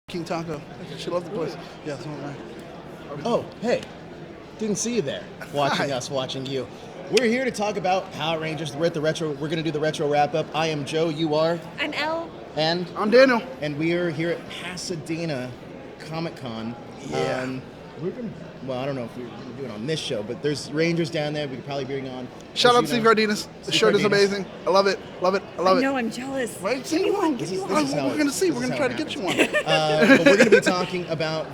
King Taco. She loves the place. Yeah, that's all right. Oh, hey. Didn't see you there. Watching us, watching you. We're here to talk about Power Rangers. We're at the retro. We're going to do the retro wrap up. I am Joe. You are. I'm Elle. And I'm Daniel. And we are here at Pasadena Comic Con. Yeah. Well, I don't know if we're going to do it on this show, but there's Rangers down there. We could probably bring on. Shout out to Steve Cardenas. The shirt is amazing. I love it. Love it. I love it. No, I'm jealous. Right? See you one. This is We're how going to see. this We're is going to how try to it get you one. But we're going to be talking about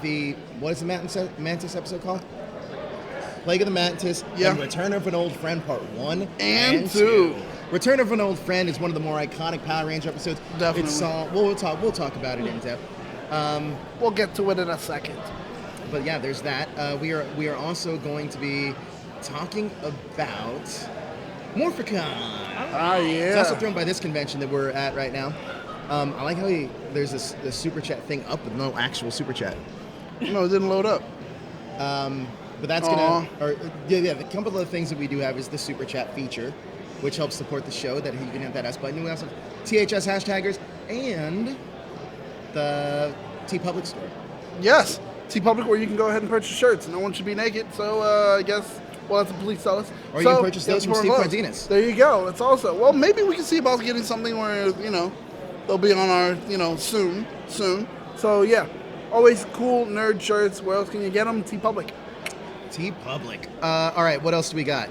what is the Mantis episode called? Plague of the Mantis, and Return of an Old Friend Part 1 and 2. Return of an Old Friend is one of the more iconic Power Ranger episodes. Definitely. It's we'll talk about it in depth. We'll get to it in a second. But yeah, there's that. We are also going to be talking about Morphin. Ah, yeah. It's also thrown by this convention that we're at right now. I like how there's this super chat thing up with no actual super chat. No, it didn't load up. But that's gonna. A couple of the things that we do have is the super chat feature, which helps support the show. That you can hit that S button. We also have THS hashtaggers and the T Public store. Yes. T Public, where you can go ahead and purchase shirts. No one should be naked, so I guess we'll have to police tell us. Or you can purchase those from Steve Cardenas. There you go. That's also. Well, maybe we can see about getting something where, they'll be on our, soon. So, yeah. Always cool nerd shirts. Where else can you get them? T Public. T Public. All right, what else do we got?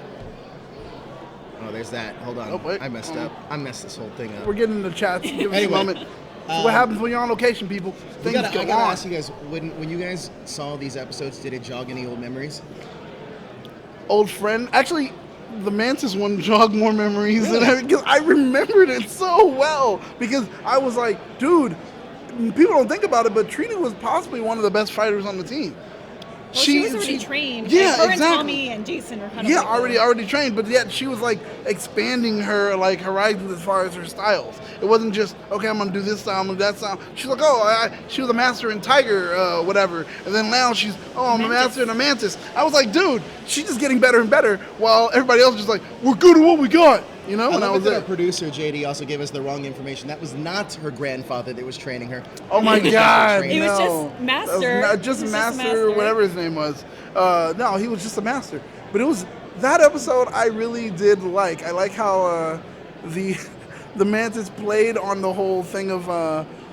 Oh, there's that. Hold on. Oh, wait. I messed up. I messed this whole thing up. We're getting into chats. Give us Anyway, a moment. So what happens when you're on location, people? I gotta ask you guys, when you guys saw these episodes, did it jog any old memories? Old friend? Actually, the Mantis one jogged more memories than because I remembered it so well. Because I was like, dude, people don't think about it, but Trina was possibly one of the best fighters on the team. Well, she was already trained. Yeah, like, her exactly. and Tommy and Jason are kind of already trained, but yet she was like expanding her like horizons as far as her styles. It wasn't just, okay, I'm gonna do this style, I'm gonna do that style. She's like, she was a master in Tiger, whatever, and then now she's, I'm a master in a Mantis. I was like, dude, she's just getting better and better, while everybody else is just like, we're good at what we got. You know, I was there. Our producer JD also gave us the wrong information. That was not her grandfather that was training her. Oh my God! He was just master. Just master, whatever his name was. No, he was just a master. But it was that episode I really did like. I like how the Mantis played on the whole thing of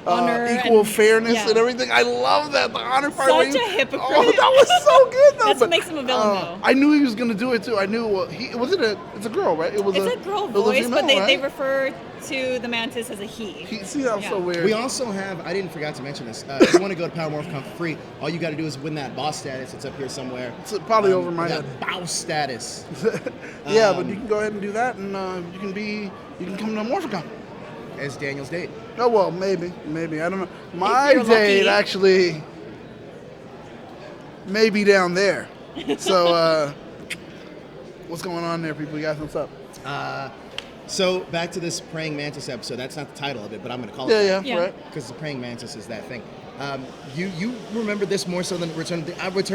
equal fairness and everything. I love that, the honor part. Such a hypocrite. Oh, that was so good though. That's what makes him a villain though. I knew he was gonna do it too. I knew it's a girl, right? It's a girl voice, but they refer to the Mantis as a he. See, that was so weird. We also have, I didn't forget to mention this, if you want to go to Power MorphCon for free, all you got to do is win that boss status. It's up here somewhere. It's probably over my head. Boss status. Yeah, but you can go ahead and do that, and you can come to MorphCon. As Daniel's date. Oh, well, maybe. I don't know. My date, actually, may be down there. So, what's going on there, people? You guys, what's up? So, back to this Praying Mantis episode. That's not the title of it, but I'm going to call it that. Yeah, right. Because the Praying Mantis is that thing. You remember this more so than Return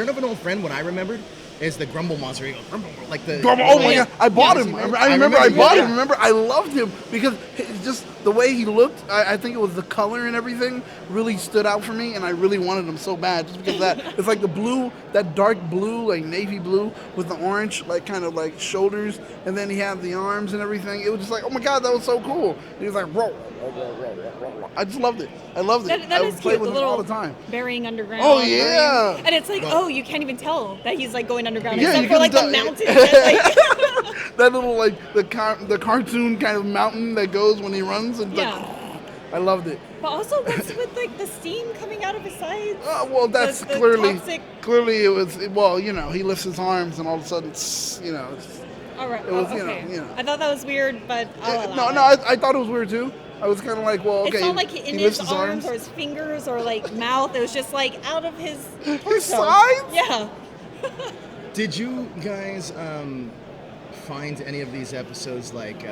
of an Old Friend. What I remembered is the Grumble monster. You go, Grumble, like the... Grumble, oh my God. I bought him. I remember I bought him. Remember, I loved him because just the way he looked, I think it was the color and everything really stood out for me, and I really wanted him so bad just because of that. It's like the blue, that dark blue, like navy blue with the orange, like kind of like shoulders, and then he had the arms and everything. It was just like, oh my God, that was so cool. And he was like, roll. I just loved it. I loved it. That I is would play cute, with the him all little the time. burying underground. Oh, yeah. And it's like, you can't even tell that he's like going underground Yeah, except for like the mountain. That little like the cartoon kind of mountain that goes when he runs and I loved it. But also what's with like the steam coming out of his sides? Well, that's the clearly it was, well, he lifts his arms and all of a sudden, it's, all right. It was, okay. I thought that was weird, but I thought it was weird too. I was kind of like, well, okay. It's not like in his arms or his fingers or like mouth. It was just like out of his sides. Yeah. Did you guys find any of these episodes like?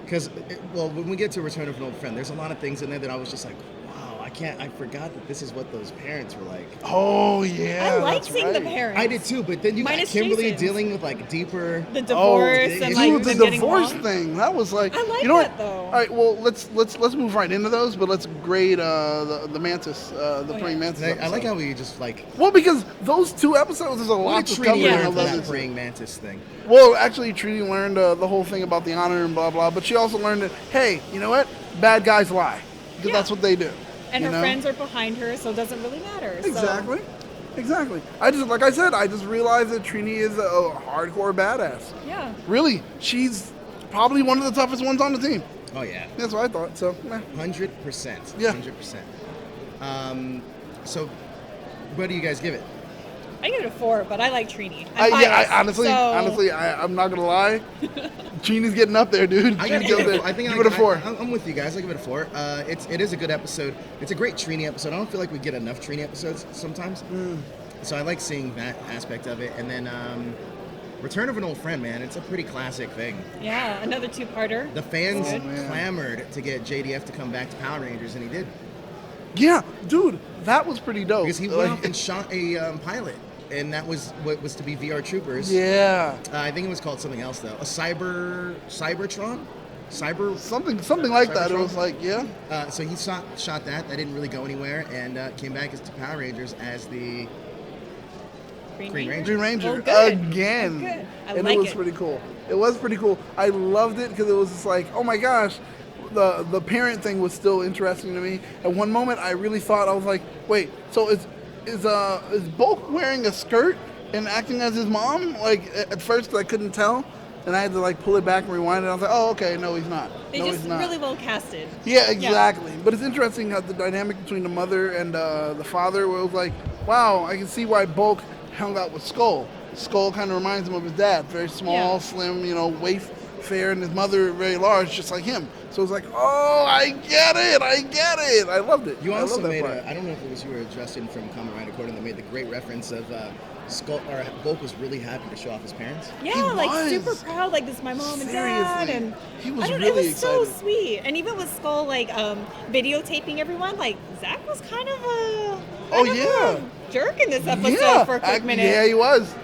Because when we get to Return of an Old Friend, there's a lot of things in there that I was just like, wow, I forgot that this is what those parents were like. Oh yeah, I like that's seeing the right. parents. I did too, but then you got Minus Kimberly Jason's. dealing with like deeper. The divorce and like Dude, the them getting divorce along. thing. That was like, I like you know that, what? though. All right, well let's move right into those, but let's grade the Mantis, the praying Mantis. I like episode. how we just like. Well, because those 2 episodes, there's a lot What to did cover. Trini and learn I from love that it. praying mantis thing? Well, actually, Trini learned the whole thing about the honor and blah blah, but she also learned that hey, you know what? Bad guys lie because that's what they do. And you her know? friends are behind her, so it doesn't really matter. So. Exactly. Exactly. I just, like I said, I just realized that Trini is a hardcore badass. Yeah. Really, she's probably one of the toughest ones on the team. Oh yeah, That's what I thought. So, 100%. Yeah. 100%. So, what do you guys give it? I give it a 4, but I like Trini. honestly, I'm not gonna lie. Trini's getting up there, dude. I gotta Trini's give up it a there. four. I think give it a 4. I'm with you guys. I give it a 4. It is a good episode. It's a great Trini episode. I don't feel like we get enough Trini episodes sometimes. So I like seeing that aspect of it. And then Return of an Old Friend, man. It's a pretty classic thing. Yeah, another 2-parter. The fans man. clamored to get JDF to come back to Power Rangers, and he did. Yeah, dude, that was pretty dope. Because he went off and shot a pilot, and that was what was to be VR Troopers. Yeah. I think it was called something else though. A Cybertron. Something like that. It Cybertron? was like, yeah. So he shot that. That didn't really go anywhere, and came back as to Power Rangers as the Green Ranger. Green Ranger Oh, good. again. Oh, good. I And like it was it. pretty cool. It was pretty cool. I loved it because it was just like, oh my gosh, the parent thing was still interesting to me. At one moment, I really thought, I was like, wait, so is Bulk wearing a skirt and acting as his mom? Like at first, I couldn't tell, and I had to like pull it back and rewind it. I was like, oh, okay, no, he's not. They no, just he's not. really well casted. Yeah, exactly. But it's interesting how the dynamic between the mother and the father, where it was like, wow, I can see why Bulk hung out with Skull. Skull kind of reminds him of his dad. Very small, slim, waif, fair, and his mother very large, just like him. So it's like, oh, I get it. I loved it. You I also love that made part. I don't know if it was you or Justin from Kamen Rider Corden that made the great reference of Skull or Bulk was really happy to show off his parents. Yeah, He like was. super proud, like this is my mom and dad, Seriously. and He was I don't, really it was so excited. sweet. And even with Skull like videotaping everyone, like Zach was kind of a jerk in this episode for a quick minute. Yeah, he was.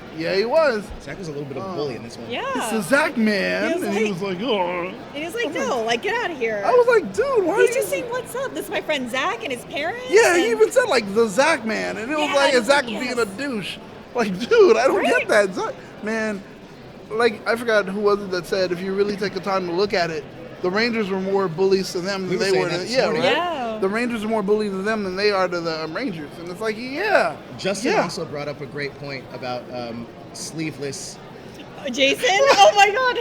Zach was a little bit of a bully in this one. Yeah. It's the Zach man. He was And he was like, oh. And he was like, no, like get out of here. I was like, dude, why are He's you just saying what's up. This is my friend Zach and his parents. Yeah, he and- even said like the Zach man, and it was Yeah, like it was Zach like, being yes. a douche. Like, dude, I don't Right? get that. Zach, man, like I forgot who was it that said if you really take the time to look at it, the Rangers were more bullies to them We than were they saying were that to this yeah, morning. right? Yeah. The Rangers are more bullies to them than they are to the Rangers, and it's like yeah. Justin yeah. also brought up a great point about sleeveless. Jason? Oh my god,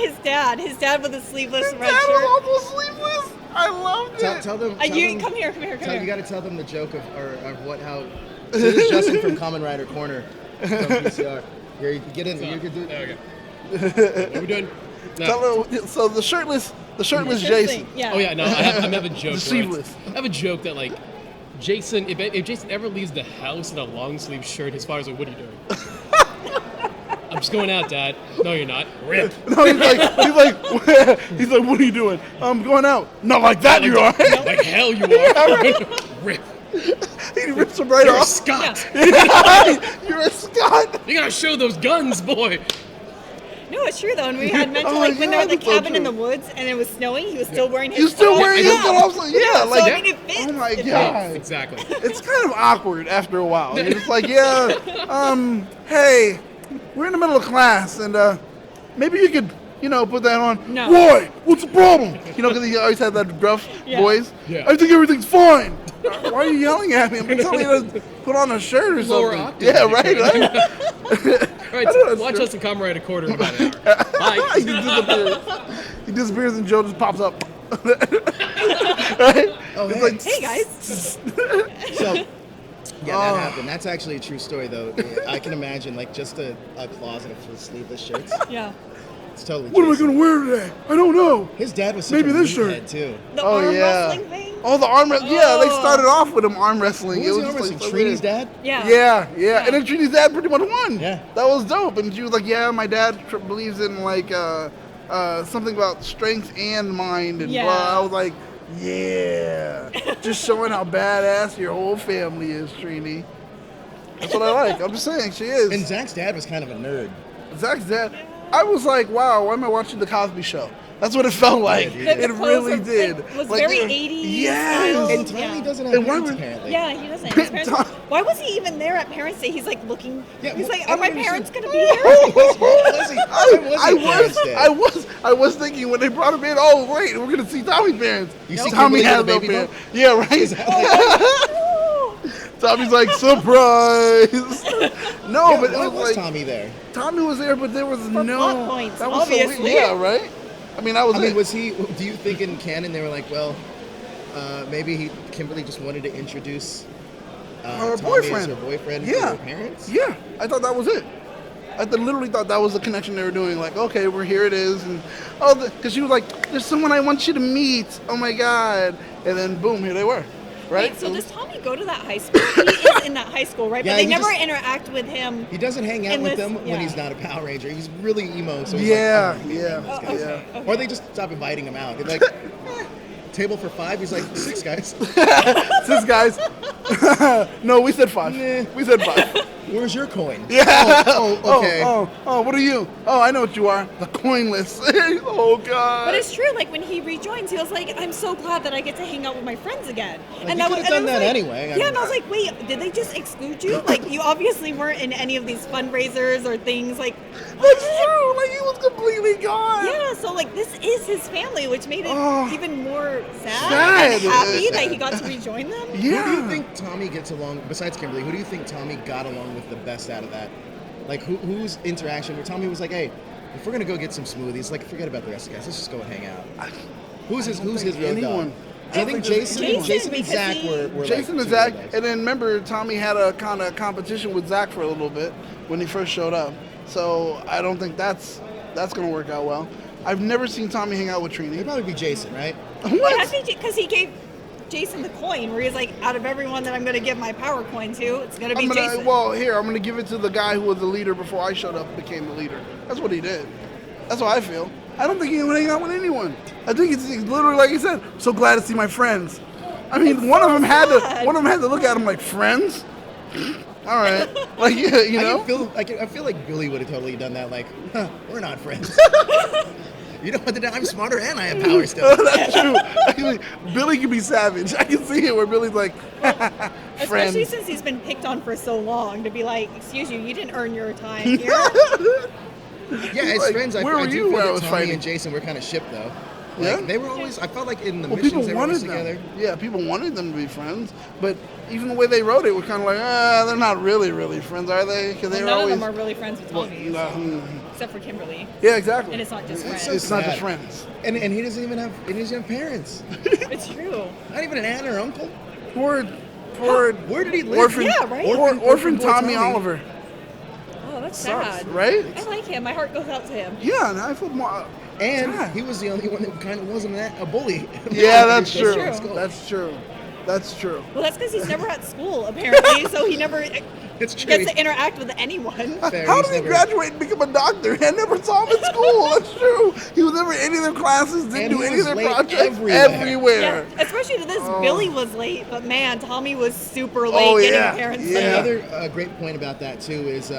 his dad with a sleeveless His red dad shirt. was also sleeveless. I loved it. Tell them. Come here. You got to tell them the joke of how. So this is Justin from Kamen Rider Corner from PCR. Here, you get in. You can do. Okay. What are we doing? No. Tell them- so the shirtless Seriously, Jason. Yeah. Oh yeah, no, I have a joke. The right? sleeveless. I have a joke that like Jason, if Jason ever leaves the house in a long sleeve shirt, his father's like, "What are you doing?" I'm just going out, Dad. No, you're not. Rip. No, he's like, what are you doing? I'm going out. Not like that, you are. Like hell, you are. Rip. He rips him right You're a off. Scot. You're a Scot. You gotta show those guns, boy. No, it's true though. And we had mentioned Oh, like when they were yeah, at the that's so cabin in the true. woods and it was snowing, he was still wearing his You still clothes. wearing his gloves? Yeah, So, like, I mean, it fits. oh my It fits. God. Exactly. It's kind of awkward after a while. You're just like, hey, we're in the middle of class, and maybe you could, put that on. No. Why? What's the problem? Because he always had that gruff Yeah. voice. Yeah. I think everything's fine. Why are you yelling at me? I'm telling you to put on a shirt or Lower something. octave. Yeah, right. All right, I know that's watch true. us in Kamen Rider Quarter in about an hour. Bye. He just disappears. He disappears and Joe just pops up. Right? Oh, It's hey. like, Hey guys. So, yeah, Oh. that happened. That's actually a true story, though. I can imagine, like, just a closet of sleeveless shirts. Yeah. It's totally. what am I Jason. going to wear today? I don't know. His dad was such Maybe a this meathead, shirt. too. The Oh, arm yeah. wrestling thing. Oh, the arm wrestling. Yeah, they Oh. started off with him arm wrestling. Who was It the was arm just wrestling? like so Trini's weird. Yeah. Yeah. And then Trini's dad pretty much won. Yeah. That was dope. And she was like, yeah, my dad believes in like something about strength and mind and Yeah. blah. I was like, Yeah. Just showing how badass your whole family is, Trini. That's what I like. I'm just saying, she is. And Zach's dad was kind of a nerd. Zach's dad. I was like, wow, why am I watching The Cosby Show? That's what it felt like. Yeah, it really did. It was Like, very they were- 80s. Yes. And Tommy doesn't have And why parents, would- apparently. Yeah, he doesn't. His parents, why was he even there at Parents' Day? He's like looking. Yeah, he's well, like, I are my don't parents understand. gonna be here? I was thinking when they brought him in, oh wait, we're gonna see Tommy's parents. You see Tommy Kimberly has with the no baby parents. bump? Yeah, right. Tommy's like, surprise. No, Yeah, but it why was was like Tommy there? Tommy was there, but there was For no plot points, that was so obviously. weird. Yeah, right. I mean, that was I mean, it. was he? Do you think in canon they were like, well, maybe Kimberly just wanted to introduce Her Tommy boyfriend. as her boyfriend Yeah. to her parents? Yeah, I thought that was it. I literally thought that was the connection they were doing. Like, okay, we're here. It is, and because she was like, "There's someone I want you to meet." Oh my god! And then boom, here they were. Right. Wait, so does Tommy go to that high school? He is in that high school, right? Yeah, But they he never just- interact with him. He doesn't hang out In with this- them when yeah. he's not a Power Ranger. He's really emo, so he's Yeah, like, oh, yeah, these guys. yeah. Okay. Or they just stop inviting him out. They're like, table for 5. He's like, 6 guys. Sis, guys. No, we said 5. Nah. We said 5. Where's your coin? Yeah. Oh, okay. Oh, what are you? Oh, I know what you are. The coinless. Oh god. But it's true. Like when he rejoins, he was like, "I'm so glad that I get to hang out with my friends again." Like, you I could've was done that like, anyway. I Yeah, mean, and I was like, "Wait, did they just exclude you? Like you obviously weren't in any of these fundraisers or things." Like, That's true. Like he was completely gone. yeah. So like this is his family, which made it Oh. even more sad, Sad. and happy that he got to rejoin them. Yeah. Who do you think Tommy gets along, besides Kimberly, who do you think Tommy got along with the best out of that? Like, whose interaction where Tommy was like, hey, if we're going to go get some smoothies, like, forget about the rest of the guys. Let's just go and hang out. Who's his road anyone. dog? Do you think there's anyone. Jason and because Zach he- were Jason like and two Zach, road dogs? and then remember Tommy had a kind of competition with Zach for a little bit when he first showed up. So I don't think that's gonna work out well. I've never seen Tommy hang out with It'd Trini. probably be Jason, right? What? Because he gave Jason the coin, where he's like, out of everyone that I'm going to give my power coin to, it's going to be Jason. Well, here I'm gonna give it to the guy who was the leader before I showed up and became the leader. That's what he did. That's what I feel. I don't think he would hang out with anyone. I think it's literally like he said. So glad to see my friends. I mean, one of them had to look at him like friends. All right, like yeah, you know. I feel like Billy would have totally done that. Like, huh, we're not friends. You know what? I'm smarter and I have power still. That's true. Actually, Billy can be savage. I can see it where Billy's like, Especially friends. since he's been picked on for so long, to be like, excuse you didn't earn your time here. Yeah, as Like, friends, I where were do you feel when I that was Tommy fighting? and Jason were kind of shipped though. Yeah? Like, they were always. I felt like in the Well, missions people they were wanted always them. together. Yeah, people wanted them to be friends, but even the way they wrote it was kind of like, they're not really friends, are they? Because they were None always. of them are really friends with Tommy, Well, except for Kimberly. yeah, exactly. And it's not just friends. It's not just sad. friends. And he doesn't even have parents. It's true. Not even an aunt or uncle. Poor Where did he live? orphan, Yeah, right? orphan boy Tommy Oliver. Oh, that's Sucks, sad. right? I like him. My heart goes out to him. Yeah, and I feel more. And God. he was the only one that kind of wasn't a bully. Yeah, that's true. true. That's true. That's true. Well, that's because he's never at school, apparently, so he never It's true. gets to interact with anyone. Fair, How he's did he never- graduate and become a doctor? I never saw him in school. That's true. He was never in any of their classes, didn't And do he any was of their late projects. everywhere. Yeah, especially to this, Oh. Billy was late, but man, Tommy was super late Oh, getting yeah. parents Yeah. late. Another great point about that too is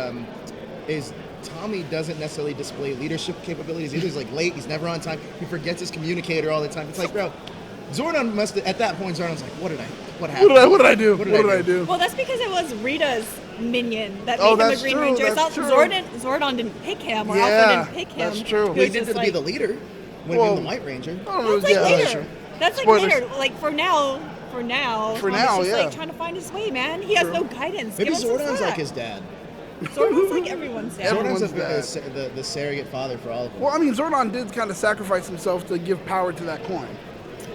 Tommy doesn't necessarily display leadership capabilities. He's like late. He's never on time. He forgets his communicator all the time. It's like, bro, Zordon must at that point. Zordon's like, what happened? What did I do? What did I do? Well, that's because it was Rita's minion that Oh, made him a that's Green true, Ranger. It's that's not true. Zordon didn't pick him, or Yeah, Alpha didn't pick him. that's true. He Well, was he did just to be like, the leader when Well, he was the White Ranger. I don't know, That's like yeah, later. that's true. That's like Spoilers. later. Like for now, For Tommy's now, just yeah. like trying to find his way, man. He has True. no guidance. Maybe Give him some Zordon's like slack. his dad. Zordon's like everyone's dad. Everyone's Zordon's dad. the surrogate father for all of them. Well, I mean, Zordon did kind of sacrifice himself to give power to that coin.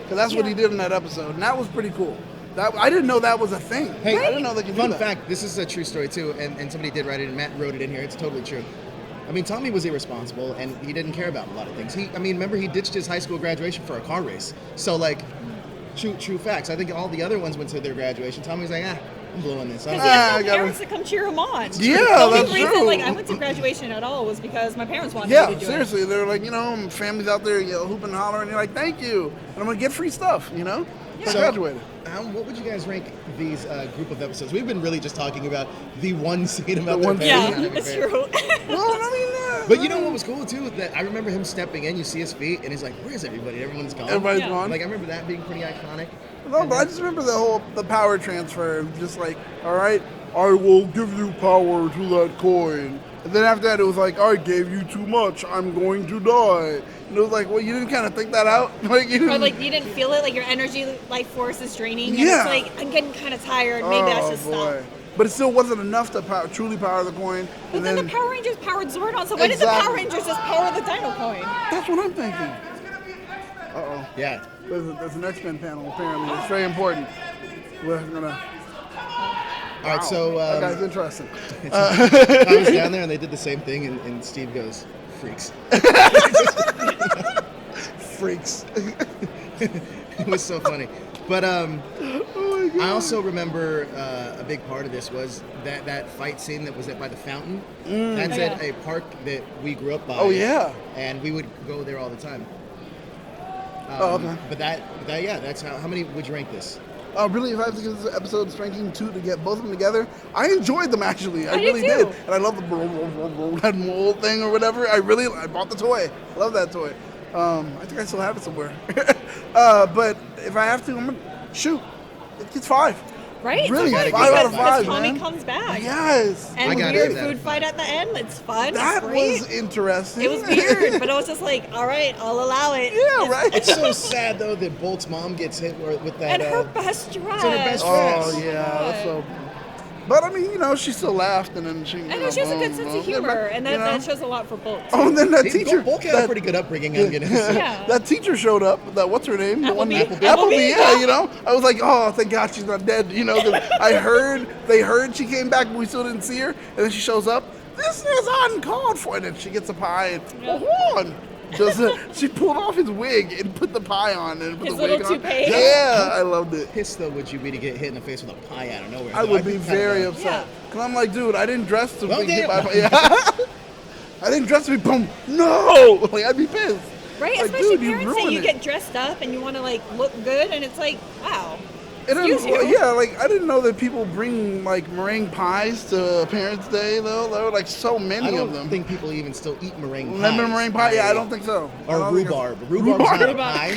Because that's what he did in that episode. And that was pretty cool. I didn't know that was a thing. Hey, I didn't know they could do fun that. fact, this is a true story too, and somebody did write it, and Matt wrote it in here. It's totally true. I mean, Tommy was irresponsible, and he didn't care about a lot of things. Remember he ditched his high school graduation for a car race. So like, true facts. I think all the other ones went to their graduation. Tommy was like, I'm blowing this. Because I'm he has I no gotta- parents to come cheer him on. Yeah, the only that's reason true. like I went to graduation at all was because my parents wanted Yeah, me to do seriously, they're like, families out there, hooping and hollering, and you're like, thank you, and I'm gonna get free stuff, So I graduated. What would you guys rank these group of episodes? We've been really just talking about the one scene about The one their it. parents. Yeah, it's true. Well, I mean, But you know what was cool too? That I remember him stepping in. You see his feet, and he's like, "Where's everybody? Everyone's gone." everybody's Yeah. gone. Like I remember that being pretty iconic. No, but I just remember the power transfer. Just like, all right, I will give you power to that coin. And then after that, it was like, I gave you too much. I'm going to die. And it was like, well, you didn't kind of think that out? Like, you didn't. Or like you didn't feel it, like your energy, life force is draining, and Yeah. it's like I'm getting kind of tired. Maybe I should stop. But it still wasn't enough to truly power the coin. But And then the Power Rangers powered Zordon, so why did the Exactly. Power Rangers just power the Dino Coin? That's what I'm thinking. Uh-oh. Yeah. There's an X-Men panel, apparently. It's very important. We're gonna... All right, so that guy's interesting. I was down there and they did the same thing, and Steve goes, "Freaks." Freaks. It was so funny. But I also remember a big part of this was that fight scene that was by the fountain. That's Oh, at yeah. a park that we grew up by. Oh, yeah. And we would go there all the time. Oh, okay. But that's how many would you rank this? Really, if I have to give this episode ranking 2 to get both of them together, I enjoyed them actually. I did really too. did. And I love the that mole thing or whatever. I bought the toy. I love that toy. I think I still have it somewhere. But if I have to, I'm gonna shoot. It gets 5. Right? Really, It's 5 out of because 5, Tommy man. comes back. Yes. And I gotta weird give that a food fight at the end. It's fun. That it's great. was interesting. It was weird, but I was just like, all right, I'll allow it. Yeah, right. It's so sad though that Bolt's mom gets hit with that. And her best dress. her best Oh dress. yeah, that's so. But I mean, she still laughed, and then she. And then she has a good sense of humor, and that shows a lot for both. Oh, and then that See, teacher. Bolt had a pretty good upbringing. I'm gonna say. Yeah. That teacher showed up. What's her name? The one Applebee? Applebee. Applebee, Yeah, I was like, oh, thank God she's not dead. 'Cause they heard she came back, but we still didn't see her. And then she shows up. This is uncalled for. And then she gets a pie and hold on. She pulled off his wig and put the pie on and put His the wig little on. toupee. Yeah, I loved it. Pissed though would you be to get hit in the face with a pie out of nowhere? I though? would I'd be kinda very bad. upset. Yeah. Cause I'm like, dude, I didn't dress to Well, be hit damn. by. Yeah. I didn't dress to be boom. No, like I'd be pissed. Right? Like, Especially dude, you parents say ruined you it. get dressed up and you want to look good, and it's like, wow. And then, Excuse you. yeah, I didn't know that people bring meringue pies to Parents' Day though. There were so I many don't of them. think people even still eat meringue pies. Lemon meringue pie? Yeah, I don't think so. I Or don't think rhubarb. it's- Rhubarb's not a Rhubarb. pie.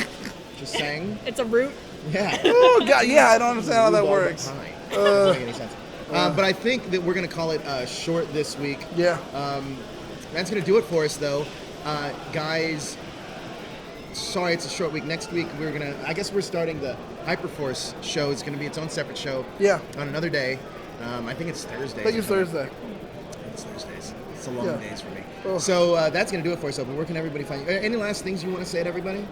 Just saying. It's a root. Yeah. Oh God, yeah, I don't understand how that Rhubarb works. pie. Doesn't make any sense. But I think that we're gonna call it short this week. Yeah. That's gonna do it for us, though, guys. Sorry, it's a short week. Next week I guess we're starting the Hyperforce show. It's gonna be its own separate show. Yeah. On another day. I think it's Thursday. I think it's Thursday. It's Thursdays. It's a long Yeah. days for me. Oh. So that's gonna do it for us. But where can everybody find you? Any last things you want to say to everybody?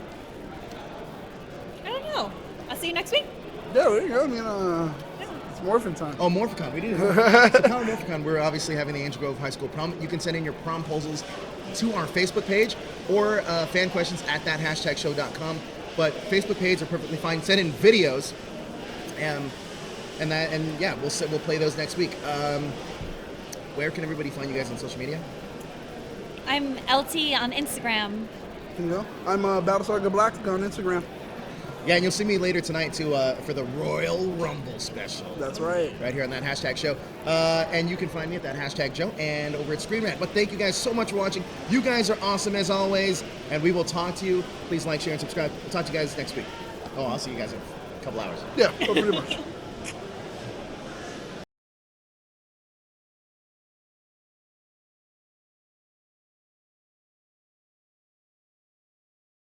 I don't know. I'll see you next week. Yeah, there you go. I mean, it's Morphin time. Oh, Morphicon. We didn't. So Power Morphicon. We're obviously having the Angel Grove High School prom. You can send in your prom proposals to our Facebook page or fanquestions at @show.com. But Facebook page are perfectly fine. Send in videos, and yeah, we'll play those next week. Where can everybody find you guys on social media? I'm Elle Tea on Instagram. I'm Battlestar Galactica on Instagram. Yeah, and you'll see me later tonight too for the Royal Rumble special. That's right. Right here on that #show. And you can find me at that #Joe and over at Screen Rant. But thank you guys so much for watching. You guys are awesome as always, and we will talk to you. Please like, share, and subscribe. We'll talk to you guys next week. Oh, I'll see you guys in a couple hours. Yeah, pretty much.